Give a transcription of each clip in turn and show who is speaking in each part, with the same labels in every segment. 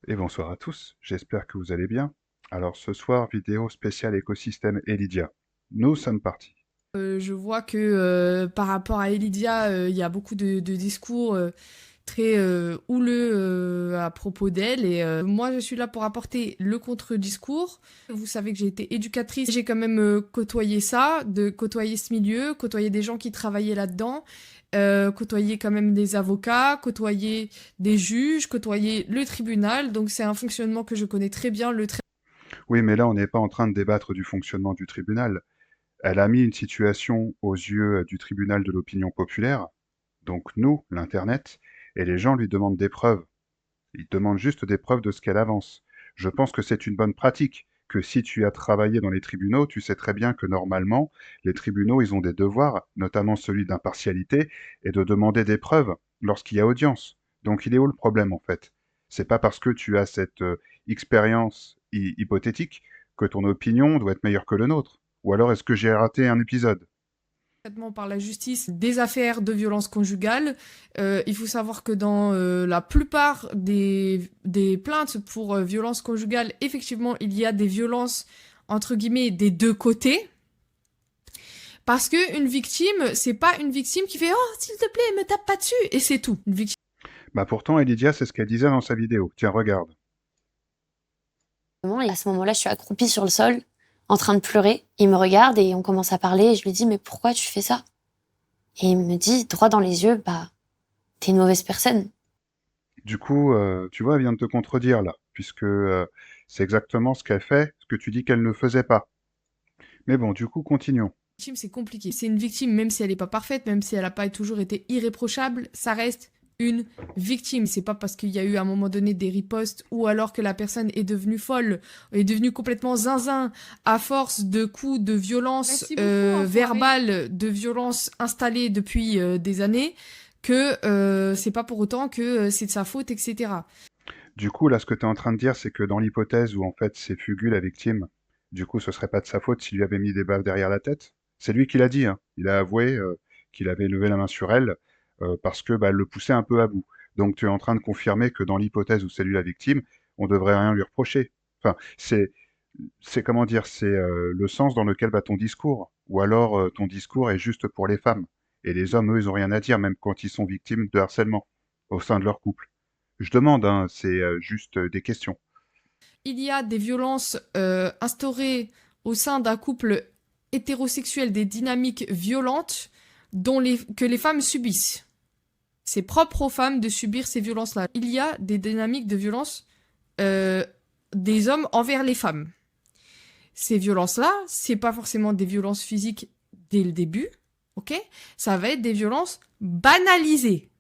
Speaker 1: Et bonsoir à tous, j'espère que vous allez bien. Alors ce soir, vidéo spéciale écosystème Elidia. Nous sommes partis.
Speaker 2: Je vois que par rapport à Elidia, il y a beaucoup de discours très houleux à propos d'elle. Et moi, je suis là pour apporter le contre-discours. Vous savez que j'ai été éducatrice. J'ai quand même côtoyé ça, de côtoyer ce milieu, côtoyer des gens qui travaillaient là-dedans, côtoyer quand même des avocats, côtoyer des juges, côtoyer le tribunal. Donc c'est un fonctionnement que je connais très bien.
Speaker 1: Oui, mais là on n'est pas en train de débattre du fonctionnement du tribunal. Elle a mis une situation aux yeux du tribunal de l'opinion populaire, donc nous, l'Internet, et les gens lui demandent des preuves. Ils demandent juste des preuves de ce qu'elle avance. Je pense que c'est une bonne pratique, que si tu as travaillé dans les tribunaux, tu sais très bien que normalement, les tribunaux, ils ont des devoirs, notamment celui d'impartialité, et de demander des preuves lorsqu'il y a audience. Donc il est où le problème en fait? C'est pas parce que tu as cette expérience hypothétique que ton opinion doit être meilleure que le nôtre. Ou alors est-ce que j'ai raté un épisode?
Speaker 2: Traitement par la justice des affaires de violence conjugale. Il faut savoir que dans la plupart des plaintes pour violence conjugale, effectivement, il y a des violences, entre guillemets, des deux côtés. Parce que une victime, c'est pas une victime qui fait «Oh, s'il te plaît, me tape pas dessus!» et c'est tout. Une victime.
Speaker 1: Bah pourtant, Elidia, c'est ce qu'elle disait dans sa vidéo. Tiens, regarde.
Speaker 3: Et à ce moment-là, je suis accroupie sur le sol, en train de pleurer. Il me regarde et on commence à parler. Et je lui dis, mais pourquoi tu fais ça? Et il me dit, droit dans les yeux, bah, t'es une mauvaise personne.
Speaker 1: Du coup, tu vois, elle vient de te contredire là, puisque c'est exactement ce qu'elle fait, ce que tu dis qu'elle ne faisait pas. Mais bon, du coup, continuons.
Speaker 2: Victime, c'est compliqué. C'est une victime, même si elle n'est pas parfaite, même si elle n'a pas toujours été irréprochable, ça reste une victime. C'est pas parce qu'il y a eu à un moment donné des ripostes ou alors que la personne est devenue folle, est devenue complètement zinzin à force de coups de violence verbale, de violence installée depuis des années, que c'est pas pour autant que c'est de sa faute, etc.
Speaker 1: Du coup, là, ce que tu es en train de dire, c'est que dans l'hypothèse où en fait c'est Fugu la victime, du coup, ce serait pas de sa faute s'il lui avait mis des baffes derrière la tête. C'est lui qui l'a dit, hein. Il a avoué qu'il avait levé la main sur elle parce que bah, elle le poussait un peu à bout. Donc tu es en train de confirmer que dans l'hypothèse où c'est lui la victime, on devrait rien lui reprocher. Enfin, c'est comment dire, c'est le sens dans lequel va ton discours. Ou alors ton discours est juste pour les femmes. Et les hommes, eux, ils ont rien à dire, même quand ils sont victimes de harcèlement au sein de leur couple. Je demande, hein, c'est juste des questions.
Speaker 2: Il y a des violences instaurées au sein d'un couple hétérosexuel, des dynamiques violentes que les femmes subissent. C'est propre aux femmes de subir ces violences-là. Il y a des dynamiques de violence euh, des hommes envers les femmes. Ces violences-là, c'est pas forcément des violences physiques dès le début, ok? Ça va être des violences banalisées.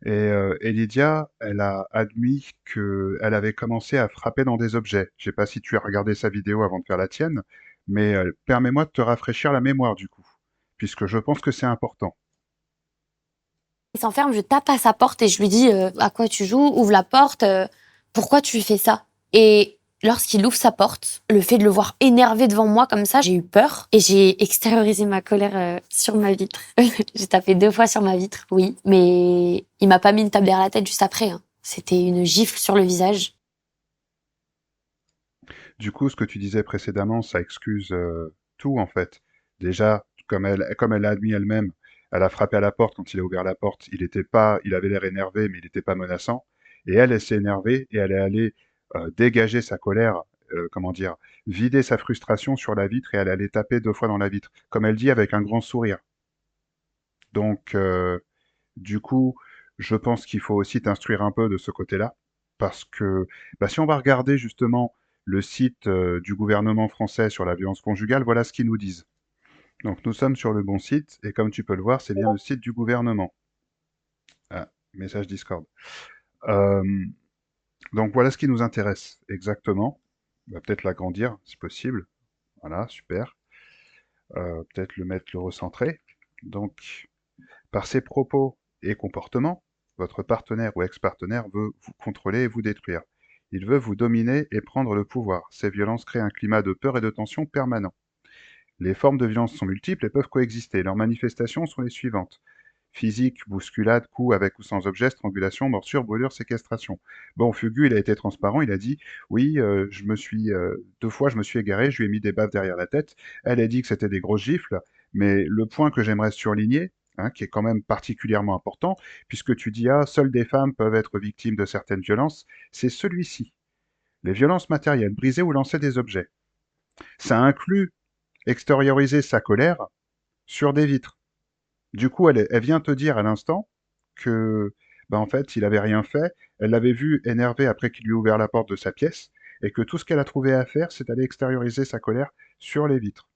Speaker 1: Et Lydia, elle a admis qu'elle avait commencé à frapper dans des objets. Je sais pas si tu as regardé sa vidéo avant de faire la tienne, mais permets-moi de te rafraîchir la mémoire du coup, puisque je pense que c'est important.
Speaker 3: Il s'enferme, je tape à sa porte et je lui dis, à quoi tu joues? Ouvre la porte, pourquoi tu fais ça? Et lorsqu'il ouvre sa porte, le fait de le voir énervé devant moi comme ça, j'ai eu peur et j'ai extériorisé ma colère sur ma vitre. J'ai tapé 2 fois sur ma vitre, oui, mais il m'a pas mis une tape derrière la tête juste après, hein. C'était une gifle sur le visage.
Speaker 1: Du coup, ce que tu disais précédemment, ça excuse tout en fait. Déjà, comme elle l'a admis elle-même, elle a frappé à la porte. Quand il a ouvert la porte, il avait l'air énervé, mais il n'était pas menaçant. Et elle s'est énervée et elle est allée dégager sa colère, comment dire, vider sa frustration sur la vitre et elle allait taper 2 fois dans la vitre, comme elle dit avec un grand sourire. Donc, du coup, je pense qu'il faut aussi t'instruire un peu de ce côté-là, parce que bah, si on va regarder justement le site du gouvernement français sur la violence conjugale, voilà ce qu'ils nous disent. Donc nous sommes sur le bon site, et comme tu peux le voir, c'est bien le site du gouvernement. Ah, message Discord. Euh, donc voilà ce qui nous intéresse exactement. On va peut-être l'agrandir si possible. Voilà, super. Peut-être le recentrer. Donc, par ses propos et comportements, votre partenaire ou ex-partenaire veut vous contrôler et vous détruire. Il veut vous dominer et prendre le pouvoir. Ces violences créent un climat de peur et de tension permanent. Les formes de violence sont multiples et peuvent coexister. Leurs manifestations sont les suivantes. Physique, bousculade, coup avec ou sans objet, strangulation, morsure, brûlure, séquestration. Bon, Fugu, il a été transparent, il a dit, oui, deux fois, je me suis égaré, je lui ai mis des baffes derrière la tête. Elle a dit que c'était des grosses gifles, mais le point que j'aimerais surligner, hein, qui est quand même particulièrement important, puisque tu dis, ah, seules des femmes peuvent être victimes de certaines violences, c'est celui-ci. Les violences matérielles, briser ou lancer des objets. Ça inclut extérioriser sa colère sur des vitres. Du coup, elle vient te dire à l'instant que, en fait, il avait rien fait. Elle l'avait vu énervé après qu'il lui a ouvert la porte de sa pièce, et que tout ce qu'elle a trouvé à faire, c'est d'aller extérioriser sa colère sur les vitres.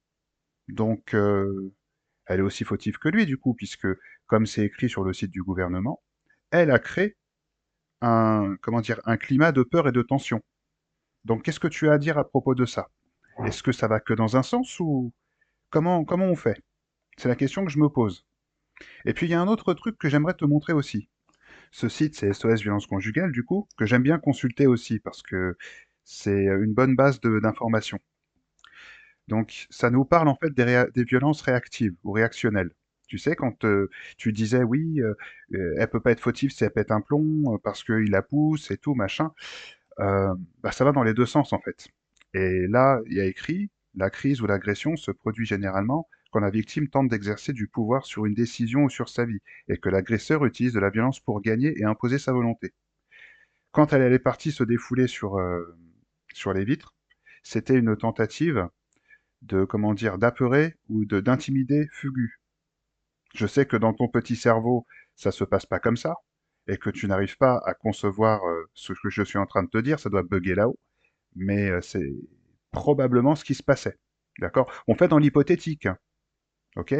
Speaker 1: Donc, elle est aussi fautive que lui, du coup, puisque, comme c'est écrit sur le site du gouvernement, elle a créé un climat de peur et de tension. Donc, qu'est-ce que tu as à dire à propos de ça? Est-ce que ça va que dans un sens ou comment on fait? C'est la question que je me pose. Et puis, il y a un autre truc que j'aimerais te montrer aussi. Ce site, c'est SOS Violence Conjugale, du coup, que j'aime bien consulter aussi parce que c'est une bonne base d'informations. Donc, ça nous parle en fait des violences réactives ou réactionnelles. Tu sais, quand tu disais, oui, elle peut pas être fautive si elle pète un plomb parce qu'il la pousse et tout, machin, ça va dans les deux sens en fait. Et là, il y a écrit, la crise ou l'agression se produit généralement quand la victime tente d'exercer du pouvoir sur une décision ou sur sa vie, et que l'agresseur utilise de la violence pour gagner et imposer sa volonté. Quand elle est partie se défouler sur les vitres, c'était une tentative de, comment dire, d'apeurer ou d'intimider Fugu. Je sais que dans ton petit cerveau, ça se passe pas comme ça, et que tu n'arrives pas à concevoir ce que je suis en train de te dire, ça doit bugger là-haut, mais c'est probablement ce qui se passait. D'accord? On fait dans l'hypothétique, hein, ok?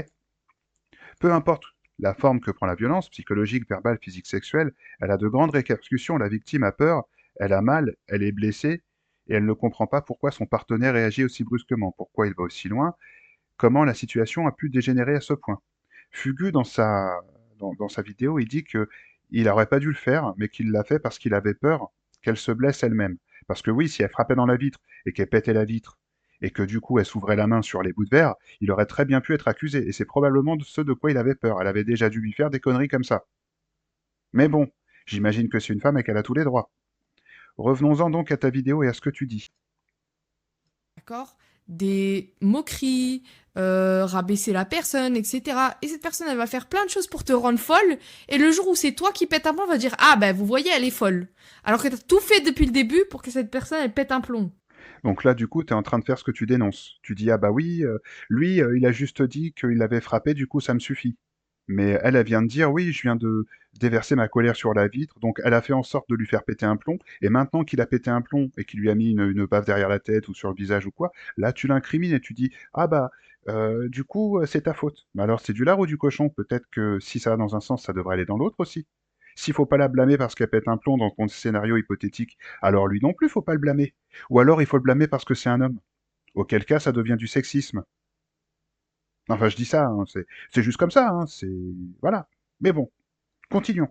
Speaker 1: Peu importe la forme que prend la violence, psychologique, verbale, physique, sexuelle, elle a de grandes répercussions. La victime a peur, elle a mal, elle est blessée, et elle ne comprend pas pourquoi son partenaire réagit aussi brusquement, pourquoi il va aussi loin, comment la situation a pu dégénérer à ce point. Fugu, dans sa vidéo, il dit que il n'aurait pas dû le faire, mais qu'il l'a fait parce qu'il avait peur qu'elle se blesse elle-même. Parce que oui, si elle frappait dans la vitre et qu'elle pétait la vitre, et que du coup elle s'ouvrait la main sur les bouts de verre, il aurait très bien pu être accusé. Et c'est probablement de ce de quoi il avait peur. Elle avait déjà dû lui faire des conneries comme ça. Mais bon, j'imagine que c'est une femme et qu'elle a tous les droits. Revenons-en donc à ta vidéo et à ce que tu dis.
Speaker 2: D'accord? Des moqueries, rabaisser la personne, etc. Et cette personne, elle va faire plein de choses pour te rendre folle. Et le jour où c'est toi qui pète un plomb, elle va dire, ah ben vous voyez, elle est folle. Alors que t'as tout fait depuis le début pour que cette personne, elle pète un plomb.
Speaker 1: Donc là, du coup, tu es en train de faire ce que tu dénonces. Tu dis, ah bah oui, lui, il a juste dit qu'il l'avait frappé, du coup, ça me suffit. Mais elle, elle vient de dire, oui, je viens de déverser ma colère sur la vitre, donc elle a fait en sorte de lui faire péter un plomb, et maintenant qu'il a pété un plomb et qu'il lui a mis une baffe derrière la tête ou sur le visage ou quoi, là, tu l'incrimines et tu dis, ah bah, du coup, c'est ta faute. Mais alors, c'est du lard ou du cochon? Peut-être que si ça va dans un sens, ça devrait aller dans l'autre aussi. S'il faut pas la blâmer parce qu'elle pète un plomb dans ton scénario hypothétique, alors lui non plus, faut pas le blâmer. Ou alors il faut le blâmer parce que c'est un homme. Auquel cas, ça devient du sexisme. Enfin, je dis ça, hein, c'est juste comme ça, hein, c'est... Voilà. Mais bon, continuons.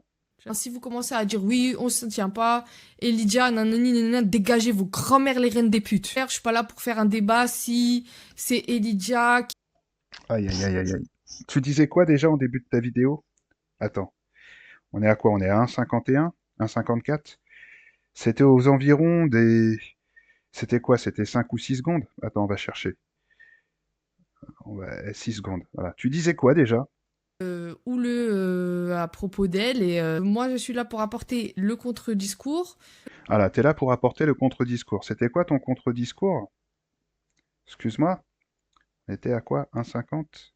Speaker 2: Si vous commencez à dire oui, on se tient pas, et Lydia, nanani, nanana, dégagez vos grand-mères les reines des putes. Je suis pas là pour faire un débat si c'est Elydia qui...
Speaker 1: Aïe, aïe, aïe, aïe, aïe. Tu disais quoi déjà en début de ta vidéo? Attends, on est à quoi? On est à 1,51? 1,54? C'était aux environs des... C'était quoi? C'était 5 ou 6 secondes? Attends, on va chercher. 6 secondes, voilà. Tu disais quoi déjà?
Speaker 2: houleux à propos d'elle, et moi je suis là pour apporter le contre-discours.
Speaker 1: Ah là, t'es là pour apporter le contre-discours. C'était quoi ton contre-discours? Excuse-moi, on était à quoi? 1,50?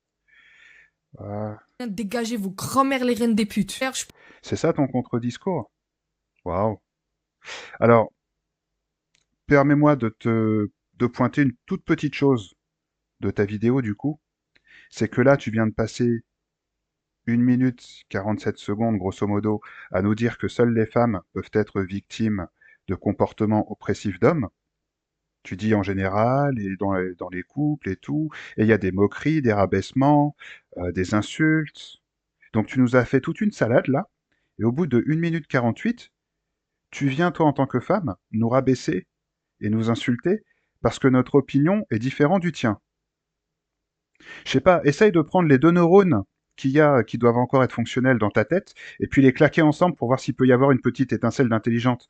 Speaker 1: Ah,
Speaker 2: Dégagez vos grand-mères les reines des putes.
Speaker 1: c'est ça ton contre-discours? Waouh. Alors, permets-moi de pointer une toute petite chose de ta vidéo du coup. C'est que là, tu viens de passer 1 minute 47 secondes, grosso modo, à nous dire que seules les femmes peuvent être victimes de comportements oppressifs d'hommes. Tu dis en général, et dans les couples et tout, et il y a des moqueries, des rabaissements, des insultes. Donc tu nous as fait toute une salade là, et au bout de 1 minute 48, tu viens, toi, en tant que femme, nous rabaisser et nous insulter parce que notre opinion est différente du tien. Je sais pas, essaye de prendre les deux neurones qui doivent encore être fonctionnels dans ta tête, et puis les claquer ensemble pour voir s'il peut y avoir une petite étincelle d'intelligence.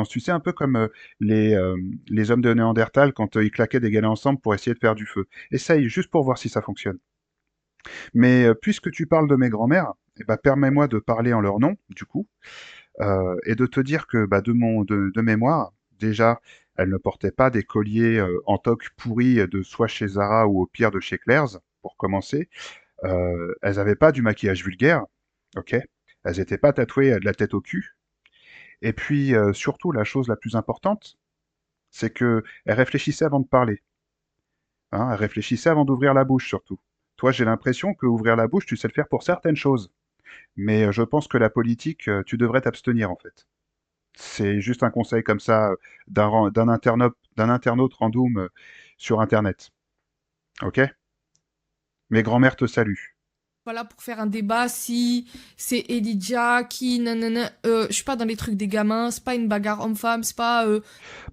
Speaker 1: Tu sais, un peu comme les hommes de Néandertal quand ils claquaient des galets ensemble pour essayer de faire du feu. Essaye, juste pour voir si ça fonctionne. Mais puisque tu parles de mes grands-mères, eh ben, permets-moi de parler en leur nom, du coup, et de te dire que bah, de mémoire, déjà, elles ne portaient pas des colliers en toque pourris de soit chez Zara ou au pire de chez Claire's, pour commencer. Elles n'avaient pas du maquillage vulgaire, ok. Elles n'étaient pas tatouées de la tête au cul. Et puis, surtout, la chose la plus importante, c'est que elles réfléchissaient avant de parler. Hein, elles réfléchissaient avant d'ouvrir la bouche, surtout. Toi, j'ai l'impression que ouvrir la bouche, tu sais le faire pour certaines choses. Mais je pense que la politique, tu devrais t'abstenir, en fait. C'est juste un conseil comme ça d'un internaute random sur Internet. Ok. Mes grands-mères te saluent.
Speaker 2: Voilà, pour faire un débat si c'est Elijah qui nanana. Je suis pas dans les trucs des gamins, c'est pas une bagarre homme-femme, c'est pas.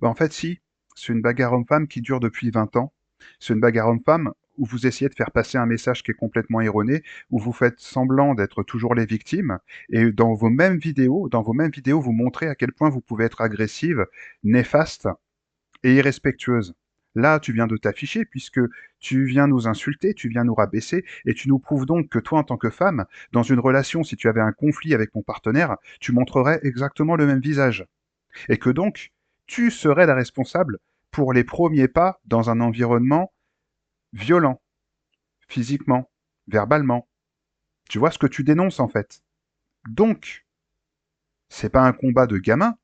Speaker 1: Bah, en fait, si, c'est une bagarre homme-femme qui dure depuis 20 ans. C'est une bagarre homme-femme où vous essayez de faire passer un message qui est complètement erroné, où vous faites semblant d'être toujours les victimes, et dans vos mêmes vidéos, vous montrez à quel point vous pouvez être agressive, néfaste et irrespectueuse. Là, tu viens de t'afficher puisque tu viens nous insulter, tu viens nous rabaisser, et tu nous prouves donc que toi, en tant que femme, dans une relation, si tu avais un conflit avec ton partenaire, tu montrerais exactement le même visage. Et que donc, tu serais la responsable pour les premiers pas dans un environnement violent, physiquement, verbalement. Tu vois ce que tu dénonces en fait. Donc, c'est pas un combat de gamin,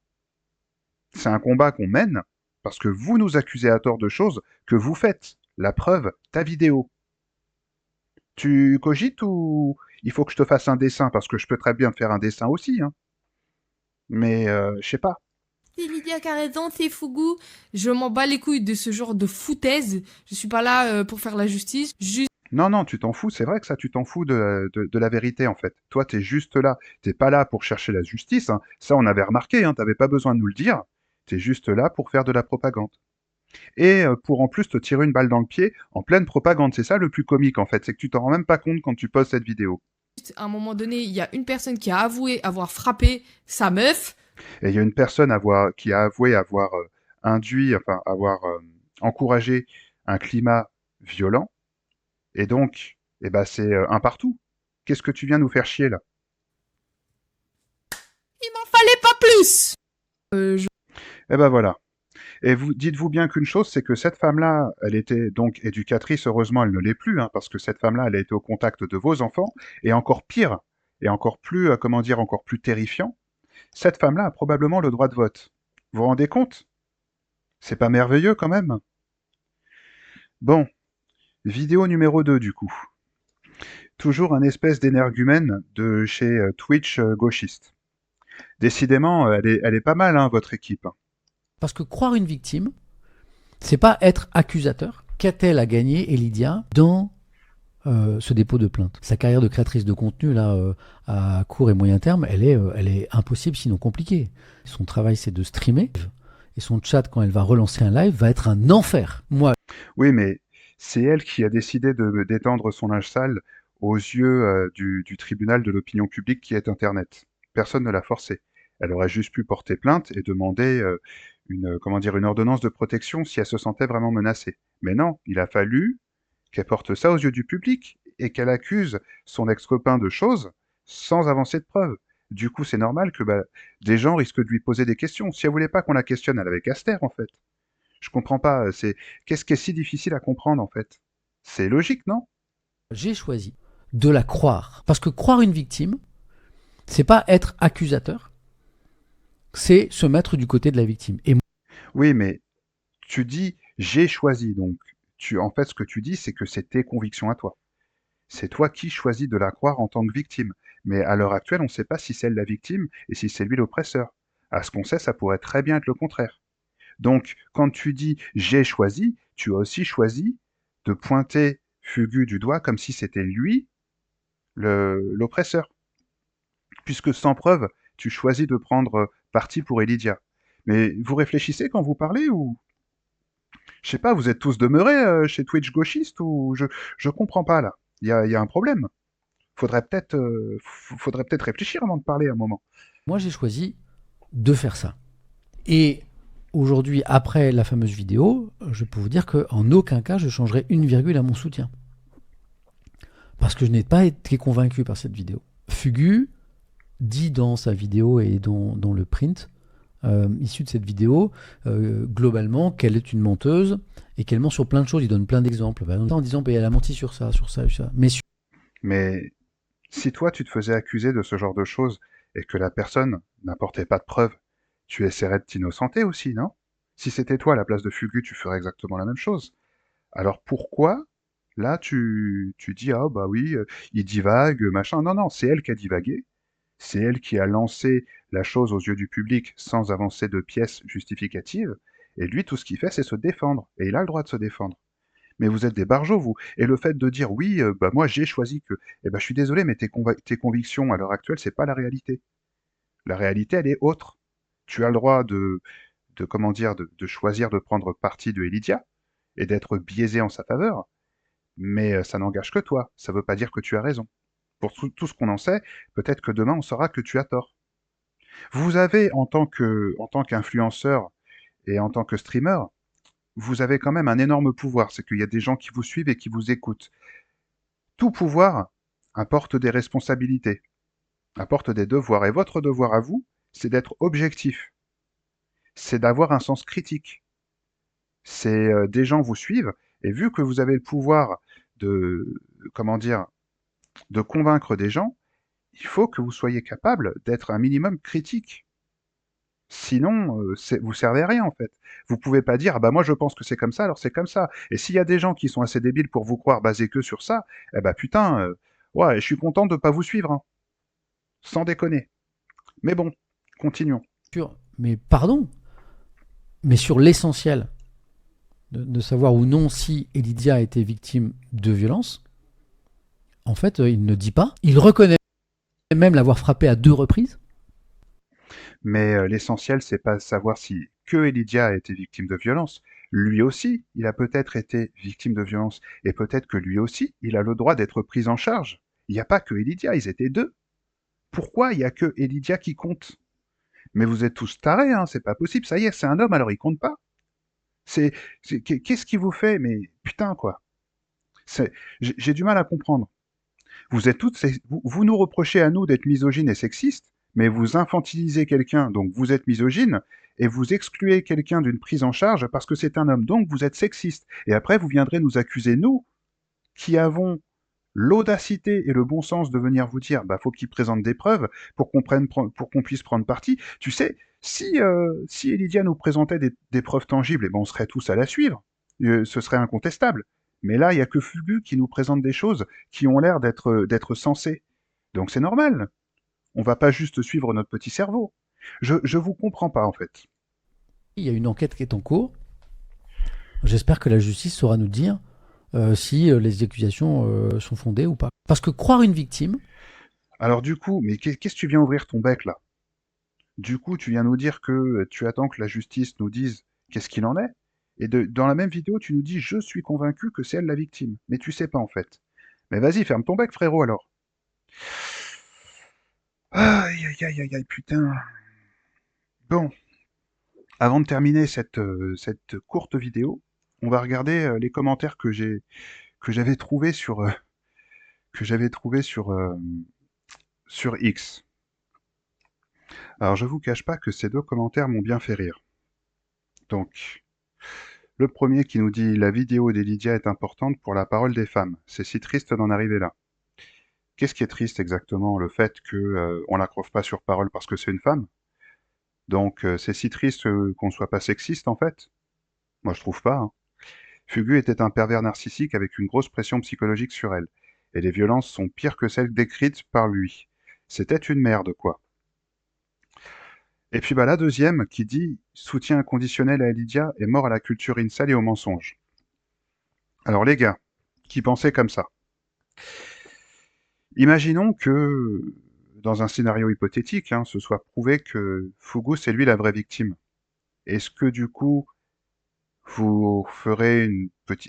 Speaker 1: c'est un combat qu'on mène parce que vous nous accusez à tort de choses que vous faites. La preuve, ta vidéo. Tu cogites ou il faut que je te fasse un dessin parce que je peux très bien te faire un dessin aussi, hein. Mais je sais pas.
Speaker 2: C'est Lydia qui a raison, c'est Fougou. Je m'en bats les couilles de ce genre de foutaise. Je suis pas là pour faire la justice. Juste
Speaker 1: Non, non, tu t'en fous, c'est vrai que ça, tu t'en fous de la vérité, en fait. Toi, t'es juste là. T'es pas là pour chercher la justice, hein. Ça, on avait remarqué, hein, t'avais pas besoin de nous le dire. T'es juste là pour faire de la propagande. Et pour en plus te tirer une balle dans le pied en pleine propagande. C'est ça le plus comique, en fait, c'est que tu t'en rends même pas compte quand tu postes cette vidéo.
Speaker 2: à un moment donné, il y a une personne qui a avoué avoir frappé sa meuf.
Speaker 1: Et il y a une personne qui a avoué avoir avoir encouragé un climat violent. Et donc, eh ben, c'est un partout. Qu'est-ce que tu viens nous faire chier, là?
Speaker 2: Il m'en fallait pas plus. Je
Speaker 1: Eh ben voilà. Et vous dites-vous bien qu'une chose, c'est que cette femme-là, elle était donc éducatrice, heureusement elle ne l'est plus, hein, parce que cette femme-là, elle a été au contact de vos enfants, et encore pire, et encore plus, comment dire, encore plus terrifiant, cette femme-là a probablement le droit de vote. Vous vous rendez compte? C'est pas merveilleux quand même? Bon, vidéo numéro 2 du coup. Toujours un espèce d'énergumène de chez Twitch gauchiste. Décidément, elle est pas mal, hein, votre équipe.
Speaker 4: Parce que croire une victime, c'est pas être accusateur. Qu'a-t-elle à gagner, Elidia, dans ce dépôt de plainte? Sa carrière de créatrice de contenu, là, à court et moyen terme, elle est impossible, sinon compliquée. Son travail, c'est de streamer. Et son chat, quand elle va relancer un live, va être un enfer. Moi,
Speaker 1: Oui, mais c'est elle qui a décidé d'étendre son linge sale aux yeux du tribunal de l'opinion publique qui est Internet. Personne ne l'a forcé. Elle aurait juste pu porter plainte et demander comment dire, une ordonnance de protection si elle se sentait vraiment menacée. Mais non, il a fallu qu'elle porte ça aux yeux du public et qu'elle accuse son ex-copain de choses sans avancer de preuves. Du coup, c'est normal que bah, des gens risquent de lui poser des questions. Si elle voulait pas qu'on la questionne, elle avait qu'à se taire, en fait. Je comprends pas. Qu'est-ce qui est si difficile à comprendre en fait? C'est logique, non?
Speaker 4: j'ai choisi de la croire. Parce que croire une victime, c'est pas être accusateur, c'est se mettre du côté de la victime. Et
Speaker 1: Oui, mais tu dis j'ai choisi, donc en fait ce que tu dis c'est que c'est tes convictions à toi. C'est toi qui choisis de la croire en tant que victime. Mais à l'heure actuelle, on ne sait pas si c'est elle la victime et si c'est lui l'oppresseur. À ce qu'on sait, ça pourrait très bien être le contraire. Donc, quand tu dis j'ai choisi, tu as aussi choisi de pointer Fugu du doigt comme si c'était lui l'oppresseur. Puisque sans preuve, tu choisis de prendre parti pour Elidia. Mais vous réfléchissez quand vous parlez ou je sais pas, vous êtes tous demeurés chez Twitch gauchiste ou je comprends pas là. Il y a un problème. faudrait peut-être réfléchir avant de parler un moment.
Speaker 4: Moi, j'ai choisi de faire ça. Et aujourd'hui, après la fameuse vidéo, je peux vous dire qu'en aucun cas, je changerai une virgule à mon soutien. Parce que je n'ai pas été convaincu par cette vidéo. Fugu dit dans sa vidéo et dans le print issu de cette vidéo, globalement, qu'elle est une menteuse et qu'elle ment sur plein de choses. Il donne plein d'exemples. En disant, bah, elle a menti sur ça, sur ça, sur ça.
Speaker 1: Mais si toi, tu te faisais accuser de ce genre de choses et que la personne n'apportait pas de preuves, tu essaierais de t'innocenter aussi, non? Si c'était toi à la place de Fugu, tu ferais exactement la même chose. Alors pourquoi, là, tu dis, ah bah oui, il divague, machin. Non, non, c'est elle qui a divagué. C'est elle qui a lancé la chose aux yeux du public sans avancer de pièces justificatives. Et lui, tout ce qu'il fait, c'est se défendre. Et il a le droit de se défendre. Mais vous êtes des barjots, vous. Et le fait de dire oui, bah moi j'ai choisi que, eh ben je suis désolé, mais tes convictions à l'heure actuelle, c'est pas la réalité. La réalité, elle est autre. Tu as le droit de comment dire, de choisir de prendre parti de Elydia et d'être biaisé en sa faveur, mais ça n'engage que toi. Ça veut pas dire que tu as raison. Pour tout ce qu'on en sait, peut-être que demain on saura que tu as tort. Vous avez en tant qu'influenceur et en tant que streamer, vous avez quand même un énorme pouvoir. C'est qu'il y a des gens qui vous suivent et qui vous écoutent. Tout pouvoir apporte des responsabilités, apporte des devoirs. Et votre devoir à vous, c'est d'être objectif. C'est d'avoir un sens critique. C'est des gens vous suivent, et vu que vous avez le pouvoir de, comment dire, de convaincre des gens, il faut que vous soyez capable d'être un minimum critique. Sinon, vous servez à rien en fait. Vous pouvez pas dire ah bah moi je pense que c'est comme ça, alors c'est comme ça. Et s'il y a des gens qui sont assez débiles pour vous croire basés que sur ça, eh bah putain, ouais, je suis content de pas vous suivre, hein. Sans déconner. Mais bon, continuons.
Speaker 4: Mais pardon, mais sur l'essentiel de savoir ou non si Elydia a été victime de violence, en fait, il ne dit pas. Il reconnaît même l'avoir frappé à 2 reprises.
Speaker 1: Mais l'essentiel, c'est pas savoir si que Elydia a été victime de violence. Lui aussi, il a peut-être été victime de violence, et peut-être que lui aussi, il a le droit d'être pris en charge. Il n'y a pas que Elydia, ils étaient deux. Pourquoi il y a que Elydia qui compte? Mais vous êtes tous tarés, hein, c'est pas possible. Ça y est, c'est un homme, alors il compte pas. Qu'est-ce qui vous fait? Mais putain, quoi. J'ai du mal à comprendre. Vous êtes toutes, vous nous reprochez à nous d'être misogynes et sexistes, mais vous infantilisez quelqu'un, donc vous êtes misogyne, et vous excluez quelqu'un d'une prise en charge parce que c'est un homme, donc vous êtes sexiste. Et après, vous viendrez nous accuser, nous, qui avons l'audacité et le bon sens de venir vous dire, bah, faut qu'il présente des preuves pour pour qu'on puisse prendre parti. Tu sais, si Elydia nous présentait des preuves tangibles, eh ben, on serait tous à la suivre. Ce serait incontestable. Mais là, il y a que Fubu qui nous présente des choses qui ont l'air d'être sensées. Donc c'est normal. On va pas juste suivre notre petit cerveau. Je vous comprends pas, en fait.
Speaker 4: Il y a une enquête qui est en cours. J'espère que la justice saura nous dire si les accusations sont fondées ou pas. Parce que croire une victime...
Speaker 1: Alors du coup, mais qu'est-ce que tu viens ouvrir ton bec, là? Du coup, tu viens nous dire que tu attends que la justice nous dise qu'est-ce qu'il en est, et dans la même vidéo, tu nous dis je suis convaincu que c'est elle la victime, mais tu sais pas en fait. Mais vas-y, ferme ton bec, frérot, alors. Aïe, aïe, aïe, aïe, aïe, putain. Bon, avant de terminer cette courte vidéo, on va regarder les commentaires que j'avais trouvés que j'avais trouvé sur X. Alors, je vous cache pas que ces deux commentaires m'ont bien fait rire. Donc, le premier qui nous dit la vidéo d'Elydia est importante pour la parole des femmes. C'est si triste d'en arriver là. Qu'est-ce qui est triste exactement? Le fait que on la croive pas sur parole parce que c'est une femme? Donc c'est si triste qu'on soit pas sexiste en fait? Moi je trouve pas, hein. Fugu était un pervers narcissique avec une grosse pression psychologique sur elle. Et les violences sont pires que celles décrites par lui. C'était une merde, quoi. Et puis bah la deuxième qui dit soutien inconditionnel à Elydia est mort à la culture incel et au mensonge. Alors les gars, qui pensaient comme ça. Imaginons que, dans un scénario hypothétique, hein, ce soit prouvé que Fugu c'est lui la vraie victime. Est-ce que du coup, vous ferez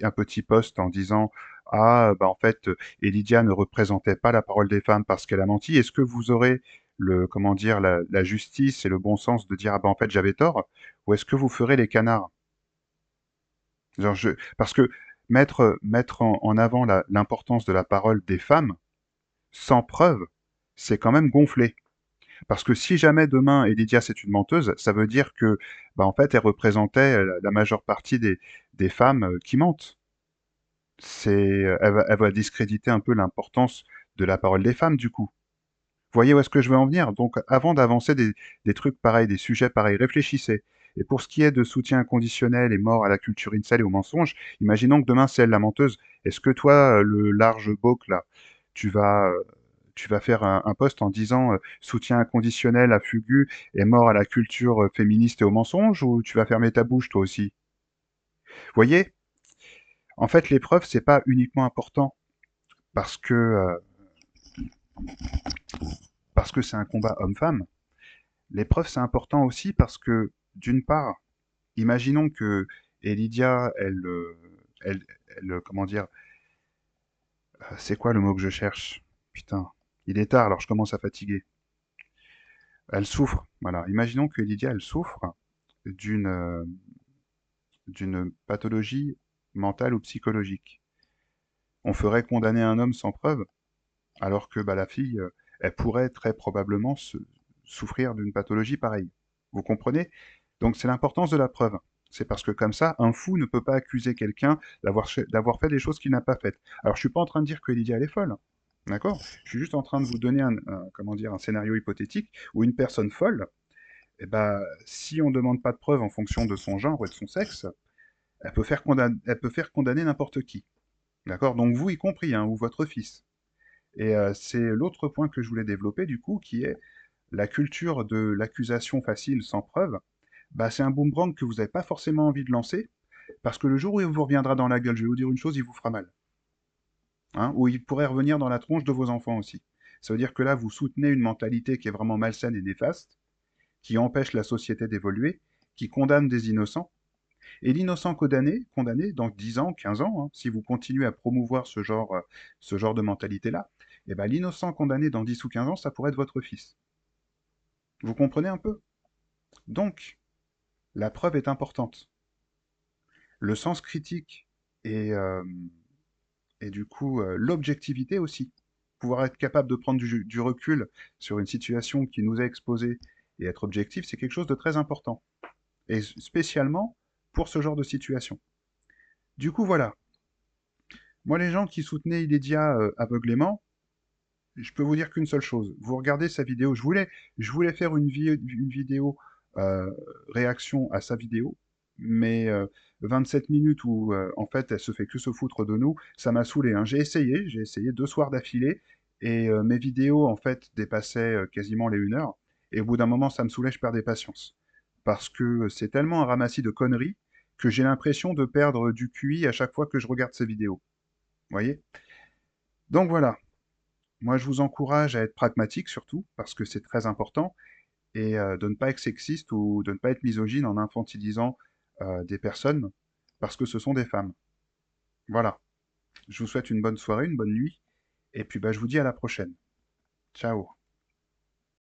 Speaker 1: un petit post en disant ah, bah, en fait, Lydia ne représentait pas la parole des femmes parce qu'elle a menti, est-ce que vous aurez comment dire, la justice et le bon sens de dire, ah, bah, en fait, j'avais tort? Ou est-ce que vous ferez les canards? Genre, parce que mettre en avant l'importance de la parole des femmes, sans preuve, c'est quand même gonflé. Parce que si jamais demain Lydia c'est une menteuse, ça veut dire que, bah, en fait, elle représentait la majeure partie des femmes qui mentent. Elle va discréditer un peu l'importance de la parole des femmes, du coup. Vous voyez où est-ce que je veux en venir? Donc, avant d'avancer des trucs pareils, des sujets pareils, réfléchissez. Et pour ce qui est de soutien inconditionnel et mort à la culture incel et au mensonge, imaginons que demain c'est elle la menteuse. Est-ce que toi, le large boc là, tu vas, euh, tu vas faire un post en disant soutien inconditionnel à Fugu et mort à la culture féministe et au mensonge, ou tu vas fermer ta bouche toi aussi? Vous voyez? En fait, l'épreuve, c'est pas uniquement important parce que c'est un combat homme-femme. L'épreuve, c'est important aussi parce que, d'une part, imaginons que Lydia, comment dire, c'est quoi le mot que je cherche? Putain, il est tard, alors je commence à fatiguer. Elle souffre, voilà. Imaginons que Lydia, elle souffre d'une d'une pathologie mentale ou psychologique. On ferait condamner un homme sans preuve, alors que bah, la fille, elle pourrait très probablement souffrir d'une pathologie pareille. Vous comprenez? Donc c'est l'importance de la preuve. C'est parce que comme ça, un fou ne peut pas accuser quelqu'un d'avoir fait des choses qu'il n'a pas faites. Alors je suis pas en train de dire que Lydia elle est folle, hein. D'accord? Je suis juste en train de vous donner comment dire, un scénario hypothétique où une personne folle, eh ben, si on ne demande pas de preuves en fonction de son genre ou de son sexe, elle peut faire condamner n'importe qui. D'accord? Donc vous y compris, hein, ou votre fils. Et c'est l'autre point que je voulais développer, du coup, qui est la culture de l'accusation facile sans preuve. Bah, c'est un boomerang que vous n'avez pas forcément envie de lancer, parce que le jour où il vous reviendra dans la gueule, je vais vous dire une chose, il vous fera mal. Hein, ou il pourrait revenir dans la tronche de vos enfants aussi. Ça veut dire que là, vous soutenez une mentalité qui est vraiment malsaine et néfaste, qui empêche la société d'évoluer, qui condamne des innocents. Et l'innocent condamné dans 10 ans, 15 ans, hein, si vous continuez à promouvoir ce genre de mentalité-là, eh ben, l'innocent condamné dans 10 ou 15 ans, ça pourrait être votre fils. Vous comprenez un peu? Donc, la preuve est importante. Le sens critique et, euh, et du coup l'objectivité aussi. Pouvoir être capable de prendre du recul sur une situation qui nous est exposée et être objectif, c'est quelque chose de très important. Et spécialement pour ce genre de situation. Du coup, voilà. Moi, les gens qui soutenaient Ilédia aveuglément, je peux vous dire qu'une seule chose. Vous regardez sa vidéo. Je voulais faire une vidéo réaction à sa vidéo, mais 27 minutes où en fait elle se fait que se foutre de nous, ça m'a saoulé, hein. J'ai essayé 2 soirs d'affilée et mes vidéos en fait dépassaient quasiment les 1 heure. Et au bout d'un moment, ça me saoulait, je perdais patience. Parce que c'est tellement un ramassis de conneries que j'ai l'impression de perdre du QI à chaque fois que je regarde ces vidéos. Vous voyez? Donc voilà. Moi, je vous encourage à être pragmatique surtout, parce que c'est très important, et de ne pas être sexiste ou de ne pas être misogyne en infantilisant des personnes, parce que ce sont des femmes. Voilà. Je vous souhaite une bonne soirée, une bonne nuit, et puis bah, je vous dis à la prochaine. Ciao.